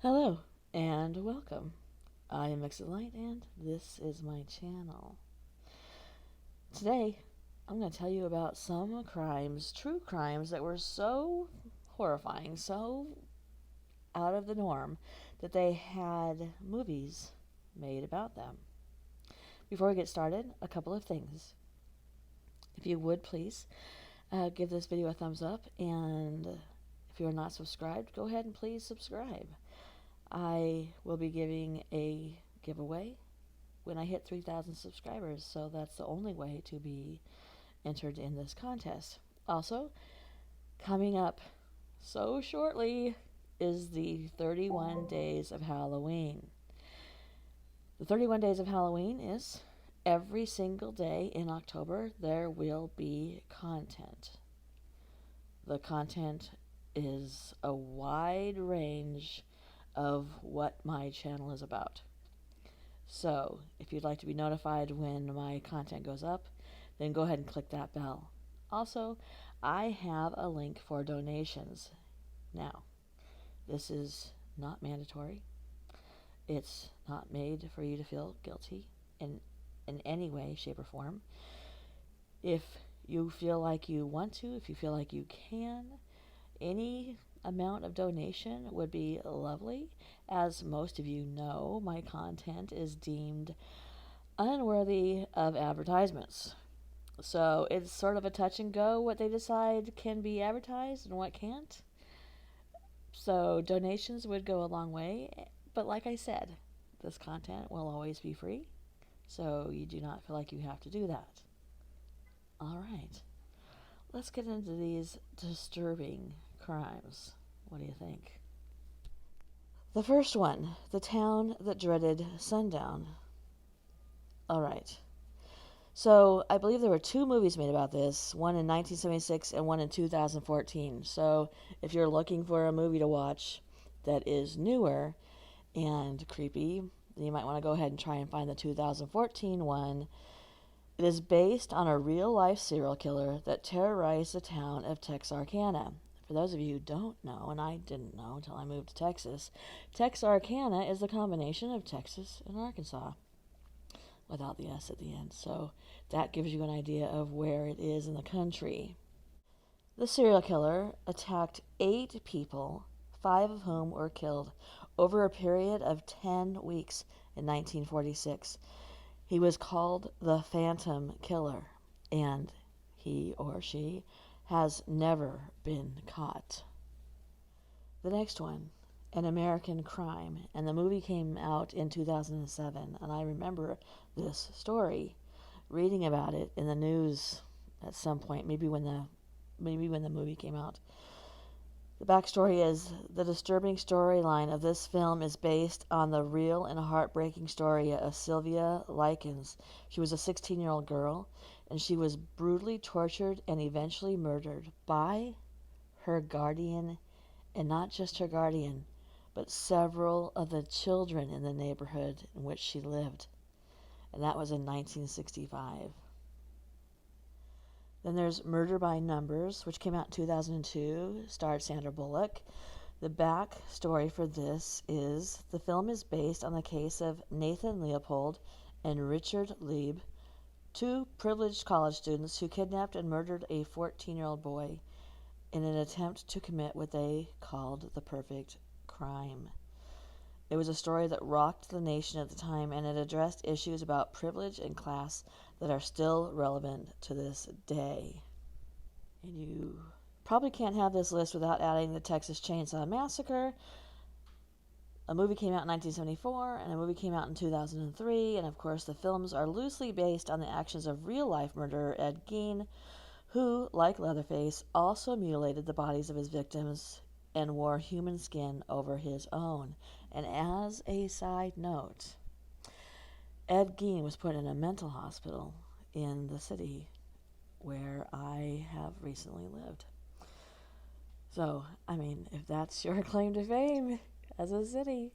Hello and welcome. I am Light and this is my channel. Today I'm going to tell you about some crimes, true crimes that were so horrifying, so out of the norm that they had movies made about them. Before we get started, a couple of things. If you would please give this video a thumbs up, and if you are not subscribed, go ahead and please subscribe. I will be giving a giveaway when I hit 3,000 subscribers, so that's the only way to be entered in this contest. Also, coming up so shortly is the 31 Days of Halloween. The 31 Days of Halloween is every single day in October there will be content. The content is a wide range of what my channel is about. So if you'd like to be notified when my content goes up, then go ahead and click that bell. Also, I have a link for donations. Now, this is not mandatory. It's not made for you to feel guilty in any way, shape, or form. If you feel like you want to, if you feel like you can, any amount of donation would be lovely. As most of you know, my content is deemed unworthy of advertisements. So it's sort of a touch and go what they decide can be advertised and what can't. So donations would go a long way. But like I said, this content will always be free. So you do not feel like you have to do that. All right. Let's get into these disturbing crimes. What do you think? The first one, the town that dreaded sundown. All right. So I believe there were two movies made about this, one in 1976 and one in 2014. So if you're looking for a movie to watch that is newer and creepy, then you might want to go ahead and try and find the 2014 one. It is based on a real-life serial killer that terrorized the town of Texarkana. For those of you who don't know, and I didn't know until I moved to Texas, Texarkana is the combination of Texas and Arkansas, without the S at the end. So that gives you an idea of where it is in the country. The serial killer attacked 8 people, 5 of whom were killed, over a period of 10 weeks in 1946. He was called the Phantom Killer, and he or she has never been caught. The next one, An American Crime, and the movie came out in 2007, and I remember this story, reading about it in the news at some point, maybe when the movie came out. The backstory is the disturbing storyline of this film is based on the real and heartbreaking story of Sylvia Likens. She was a 16-year-old girl, and she was brutally tortured and eventually murdered by her guardian, and not just her guardian, but several of the children in the neighborhood in which she lived. And that was in 1965. Then there's Murder by Numbers, which came out in 2002, starred Sandra Bullock. The back story for this is the film is based on the case of Nathan Leopold and Richard Lieb, 2 privileged college students who kidnapped and murdered a 14-year-old boy in an attempt to commit what they called the perfect crime. It was a story that rocked the nation at the time, and it addressed issues about privilege and class that are still relevant to this day. And you probably can't have this list without adding the Texas Chainsaw Massacre. A movie came out in 1974, and a movie came out in 2003, and of course the films are loosely based on the actions of real-life murderer Ed Gein, who, like Leatherface, also mutilated the bodies of his victims and wore human skin over his own. And as a side note, Ed Gein was put in a mental hospital in the city where I have recently lived. So, I mean, if that's your claim to fame as a city,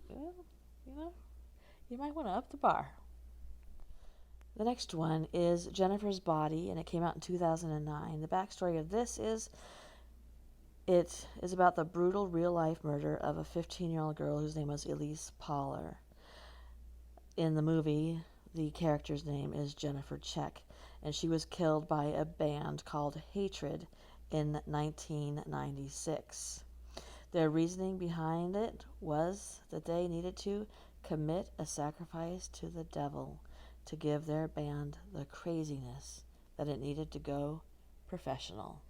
well, you might want to up the bar. The next one is Jennifer's Body, and it came out in 2009. The backstory of this is It is about the brutal real-life murder of a 15-year-old girl whose name was Elise Poller. In the movie, the character's name is Jennifer Check, and she was killed by a band called Hatred in 1996. Their reasoning behind it was that they needed to commit a sacrifice to the devil to give their band the craziness that it needed to go professional.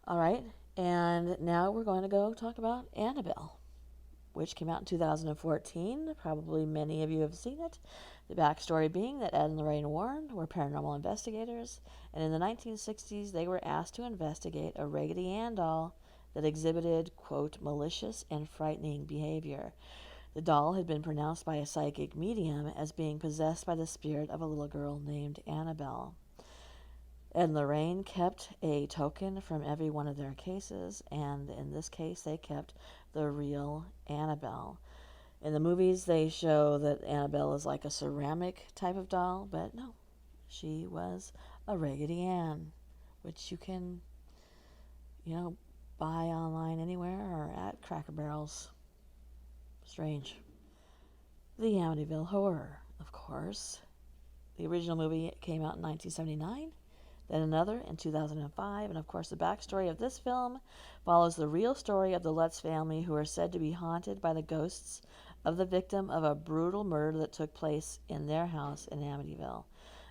All right, and now we're going to go talk about Annabelle, which came out in 2014. Probably many of you have seen it. The backstory being that Ed and Lorraine Warren were paranormal investigators, and in the 1960s they were asked to investigate a Raggedy Ann doll that exhibited, quote, malicious and frightening behavior. The doll had been pronounced by a psychic medium as being possessed by the spirit of a little girl named Annabelle. Ed and Lorraine kept a token from every one of their cases, and in this case they kept the real Annabelle. In the movies they show that Annabelle is like a ceramic type of doll, but no, she was a Raggedy Ann, which you can, buy online anywhere or at Cracker Barrels. Strange. The Amityville Horror, of course. The original movie came out in 1979, then another in 2005, and of course the backstory of this film follows the real story of the Lutz family, who are said to be haunted by the ghosts of the victim of a brutal murder that took place in their house in Amityville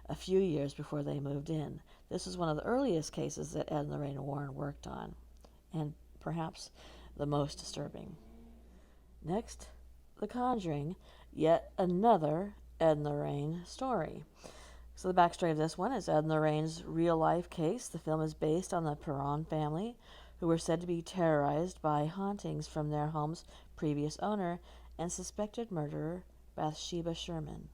a few years before they moved in. This was one of the earliest cases that Ed and Lorraine Warren worked on, and perhaps the most disturbing. Next, The Conjuring, yet another Ed and Lorraine story. So the backstory of this one is Ed and Lorraine's real-life case. The film is based on the Perron family, who were said to be terrorized by hauntings from their home's previous owner and suspected murderer, Bathsheba Sherman.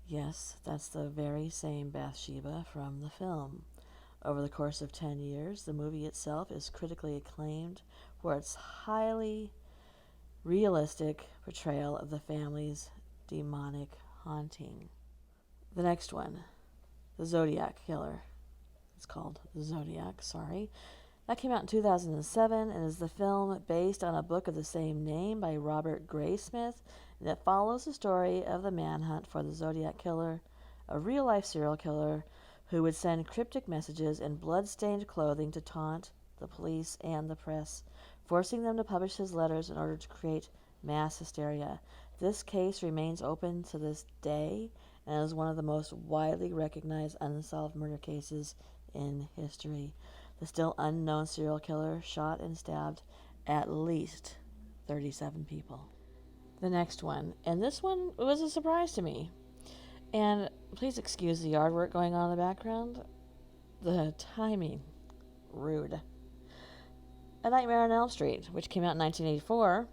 Yes, that's the very same Bathsheba from the film. Over the course of 10 years, the movie itself is critically acclaimed for its highly realistic portrayal of the family's demonic haunting. The next one, The Zodiac Killer. It's called Zodiac, sorry. That came out in 2007 and is the film based on a book of the same name by Robert Graysmith, and it follows the story of the manhunt for the Zodiac Killer, a real-life serial killer who would send cryptic messages in blood-stained clothing to taunt the police and the press, forcing them to publish his letters in order to create mass hysteria. This case remains open to this day and is one of the most widely recognized unsolved murder cases in history. The still unknown serial killer shot and stabbed at least 37 people. The next one, and this one was a surprise to me. And please excuse the yard work going on in the background. The timing, rude. A Nightmare on Elm Street, which came out in 1984.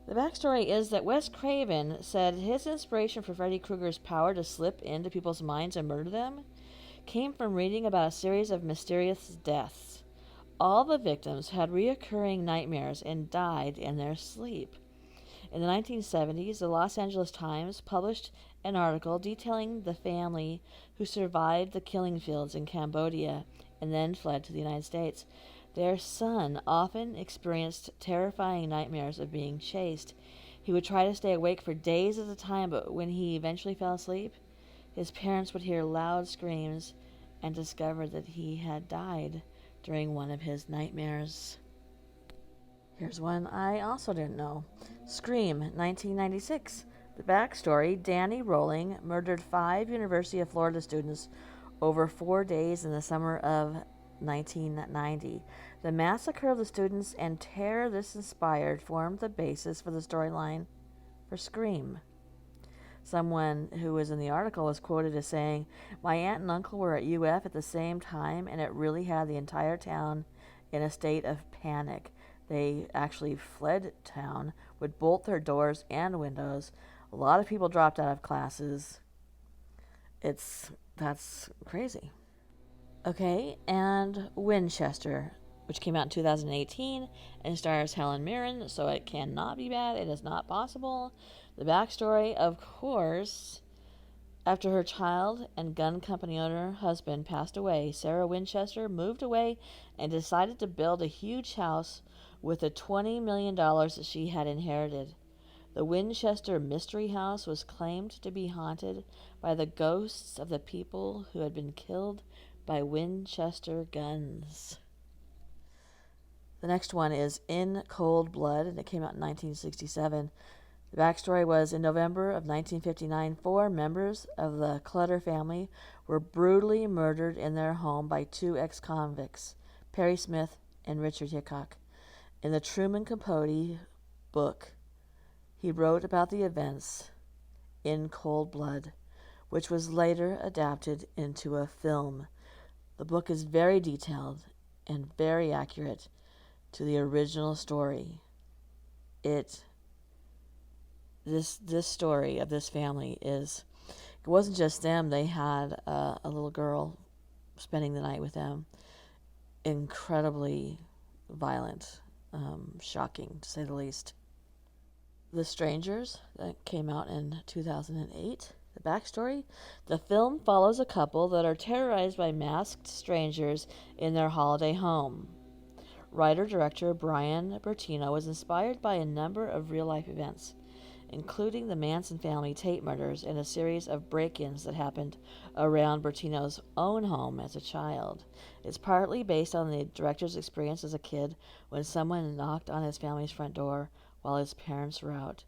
The backstory is that Wes Craven said his inspiration for Freddy Krueger's power to slip into people's minds and murder them came from reading about a series of mysterious deaths. All the victims had reoccurring nightmares and died in their sleep. In the 1970s, the Los Angeles Times published an article detailing the family who survived the killing fields in Cambodia and then fled to the United States. Their son often experienced terrifying nightmares of being chased. He would try to stay awake for days at a time, but when he eventually fell asleep, his parents would hear loud screams and discover that he had died during one of his nightmares. Here's one I also didn't know. Scream, 1996. The backstory, Danny Rolling murdered 5 University of Florida students over 4 days in the summer of 1990. The massacre of the students and terror this inspired formed the basis for the storyline for Scream. Someone who was in the article was quoted as saying, "My aunt and uncle were at UF at the same time, and it really had the entire town in a state of panic. They actually fled town, would bolt their doors and windows. A lot of people dropped out of classes. That's crazy." Okay, and Winchester, which came out in 2018 and stars Helen Mirren, so it cannot be bad. It is not possible. The backstory, of course, After her child and gun company owner husband passed away, Sarah Winchester moved away and decided to build a huge house with the $20 million that she had inherited. The Winchester Mystery House was claimed to be haunted by the ghosts of the people who had been killed by Winchester guns. The next one is In Cold Blood, and it came out in 1967. The backstory was in November of 1959, 4 members of the Clutter family were brutally murdered in their home by 2 ex-convicts, Perry Smith and Richard Hickok. In the Truman Capote book, he wrote about the events in Cold Blood, which was later adapted into a film. The book is very detailed and very accurate to the original story. This story of this family it wasn't just them. They had a little girl spending the night with them. Incredibly violent, shocking to say the least. The Strangers, that came out in 2008. The backstory: the film follows a couple that are terrorized by masked strangers in their holiday home. Writer-director Brian Bertino was inspired by a number of real-life events, including the Manson family tape murders and a series of break-ins that happened around Bertino's own home as a child. It's partly based on the director's experience as a kid when someone knocked on his family's front door while his parents were out.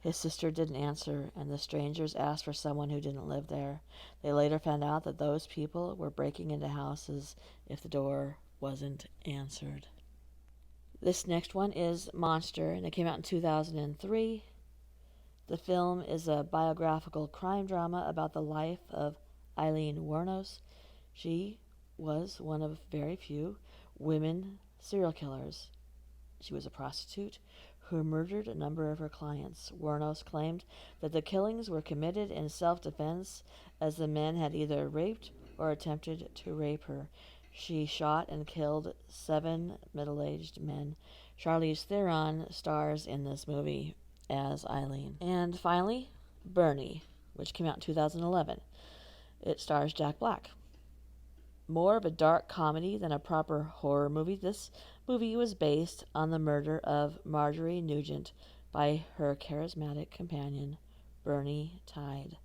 His sister didn't answer, and the strangers asked for someone who didn't live there. They later found out that those people were breaking into houses if the door wasn't answered. This next one is Monster, and it came out in 2003. The film is a biographical crime drama about the life of Eileen Wuornos. She was one of very few women serial killers. She was a prostitute who murdered a number of her clients. Wuornos claimed that the killings were committed in self-defense, as the men had either raped or attempted to rape her. She shot and killed 7 middle-aged men. Charlize Theron stars in this movie as Eileen. And finally, Bernie, which came out in 2011. It stars Jack Black. More of a dark comedy than a proper horror movie, this movie was based on the murder of Marjorie Nugent by her charismatic companion, Bernie Tide.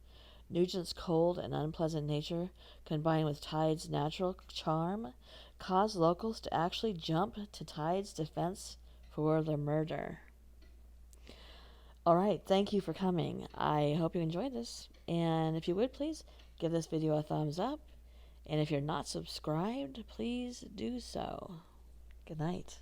Nugent's cold and unpleasant nature, combined with Tide's natural charm, caused locals to actually jump to Tide's defense for the murder. Alright, thank you for coming. I hope you enjoyed this, and if you would, please give this video a thumbs up. And if you're not subscribed, please do so. Good night.